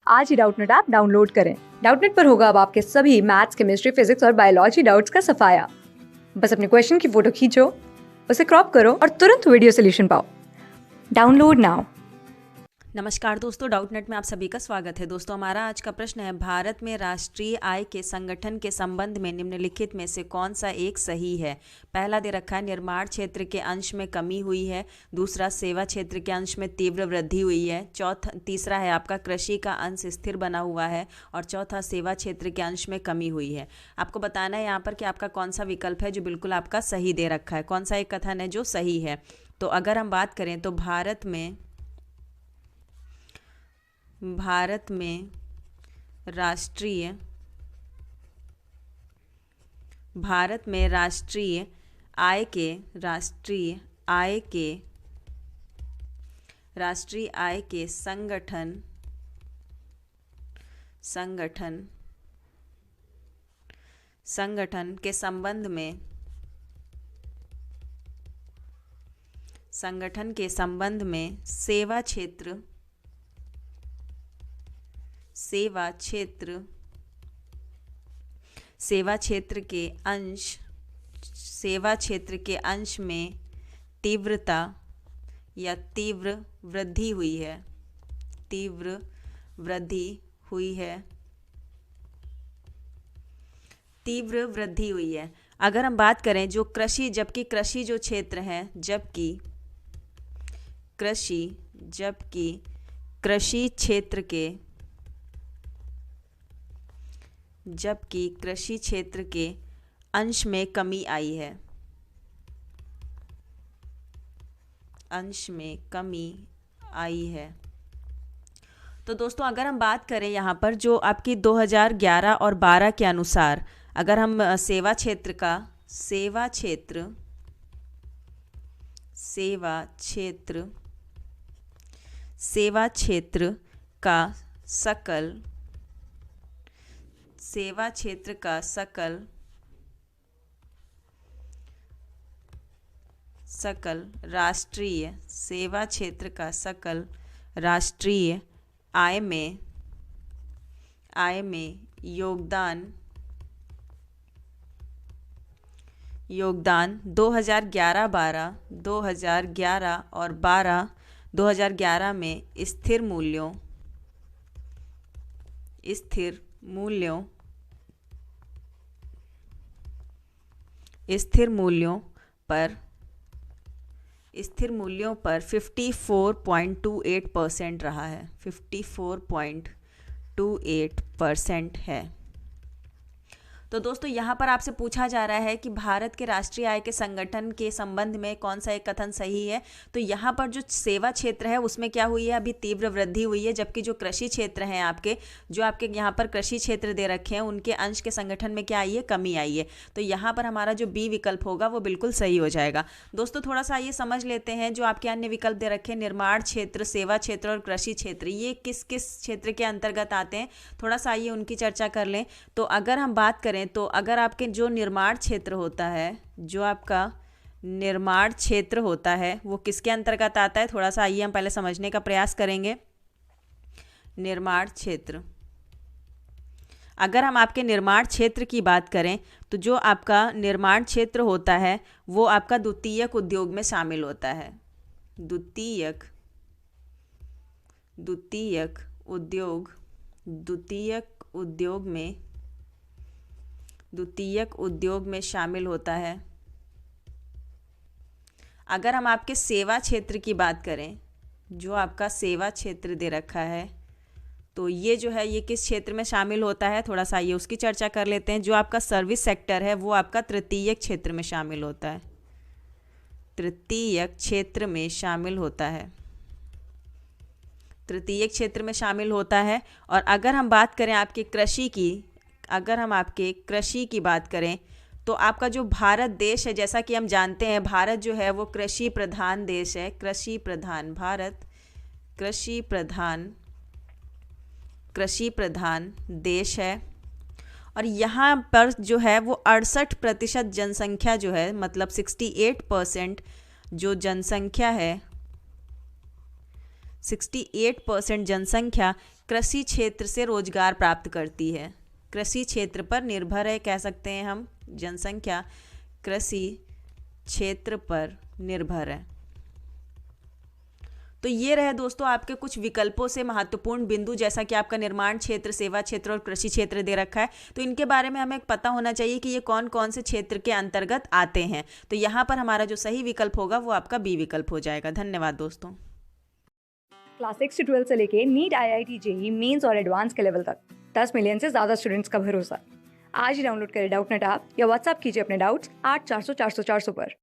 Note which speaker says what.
Speaker 1: आज ही Doubtnut app download करें। Doubtnut पर होगा अब आपके सभी मैथ्स, केमिस्ट्री, फिजिक्स और बायोलॉजी डाउट्स का सफाया। बस अपने क्वेश्चन की फोटो खींचो, उसे क्रॉप करो और तुरंत वीडियो सोल्यूशन पाओ। Download now.
Speaker 2: नमस्कार दोस्तों, डाउटनेट में आप सभी का स्वागत है। दोस्तों, हमारा आज का प्रश्न है, भारत में राष्ट्रीय आय के संगठन के संबंध में निम्नलिखित में से कौन सा एक सही है। पहला दे रखा है निर्माण क्षेत्र के अंश में कमी हुई है, दूसरा सेवा क्षेत्र के अंश में तीव्र वृद्धि हुई है, तीसरा है आपका कृषि का अंश स्थिर बना हुआ है और चौथा सेवा क्षेत्र के अंश में कमी हुई है। आपको बताना है यहाँ पर कि आपका कौन सा विकल्प है जो बिल्कुल आपका सही दे रखा है, कौन सा एक कथन है जो सही है। तो अगर हम बात करें तो भारत में राष्ट्रीय आय के संगठन के संबंध में सेवा क्षेत्र के अंश में तीव्रता या तीव्र वृद्धि हुई है। अगर हम बात करें जो कृषि जो क्षेत्र है, जबकि कृषि क्षेत्र के अंश में कमी आई है। तो दोस्तों, अगर हम बात करें यहाँ पर जो आपकी 2011 और 12 के अनुसार, अगर हम सेवा क्षेत्र का सकल राष्ट्रीय आय में योगदान 2011 और 2011 में स्थिर मूल्यों पर 54.28% रहा है, 54.28% है। तो दोस्तों, यहाँ पर आपसे पूछा जा रहा है कि भारत के राष्ट्रीय आय के संगठन के संबंध में कौन सा एक कथन सही है। तो यहाँ पर जो सेवा क्षेत्र है उसमें क्या हुई है, अभी तीव्र वृद्धि हुई है, जबकि जो कृषि क्षेत्र हैं आपके यहाँ पर कृषि क्षेत्र दे रखे हैं, उनके अंश के संगठन में क्या आई है, कमी आई है। तो यहाँ पर हमारा जो बी विकल्प होगा वो बिल्कुल सही हो जाएगा। दोस्तों, थोड़ा सा ये समझ लेते हैं जो आपके अन्य विकल्प दे रखे हैं, निर्माण क्षेत्र, सेवा क्षेत्र और कृषि क्षेत्र, ये किस किस क्षेत्र के अंतर्गत आते हैं, थोड़ा सा आइए उनकी चर्चा कर लें। तो अगर हम बात करें तो अगर आपके जो निर्माण क्षेत्र होता है वो किसके अंतर्गत आता है, थोड़ा सा आइए हम पहले समझने का प्रयास करेंगे। निर्माण क्षेत्र, अगर हम आपके निर्माण क्षेत्र की बात करें तो जो आपका निर्माण क्षेत्र होता है वो आपका द्वितीयक उद्योग में शामिल होता है। द्वितीयक उद्योग में शामिल होता है। अगर हम आपके सेवा क्षेत्र की बात करें, जो आपका सेवा क्षेत्र दे रखा है, तो ये जो है ये किस क्षेत्र में शामिल होता है, थोड़ा सा ये उसकी चर्चा कर लेते हैं। जो आपका सर्विस सेक्टर है वो आपका तृतीयक क्षेत्र में शामिल होता है, तृतीयक क्षेत्र में शामिल होता है। और अगर हम बात करें आपके कृषि की बात करें तो आपका जो भारत देश है, जैसा कि हम जानते हैं भारत जो है वो कृषि प्रधान देश है, भारत कृषि प्रधान देश है। और यहाँ पर जो है वो 68% जनसंख्या जो है, मतलब 68% जो जनसंख्या है, 68% जनसंख्या कृषि क्षेत्र से रोजगार प्राप्त करती है। कृषि क्षेत्र पर निर्भर है, कह सकते हैं हम। जनसंख्या कृषि क्षेत्र पर निर्भर है। तो ये रहे दोस्तों आपके कुछ विकल्पों से महत्वपूर्ण बिंदु, जैसा कि आपका निर्माण क्षेत्र, सेवा क्षेत्र और कृषि क्षेत्र दे रखा है, तो इनके बारे में हमें पता होना चाहिए कि ये कौन कौन से क्षेत्र के अंतर्गत आते हैं। तो यहाँ पर हमारा जो सही विकल्प होगा वो आपका बी विकल्प हो जाएगा। धन्यवाद दोस्तों।
Speaker 1: क्लास 6 से 12 से लेके नीट, IIT, JEE मेंस और एडवांस के लेवल तक 10 मिलियन से ज्यादा स्टूडेंट्स का भरोसा। आज ही डाउनलोड करें डाउटनेट ऐप या व्हाट्सएप कीजिए अपने डाउट्स 8400 400 400 पर।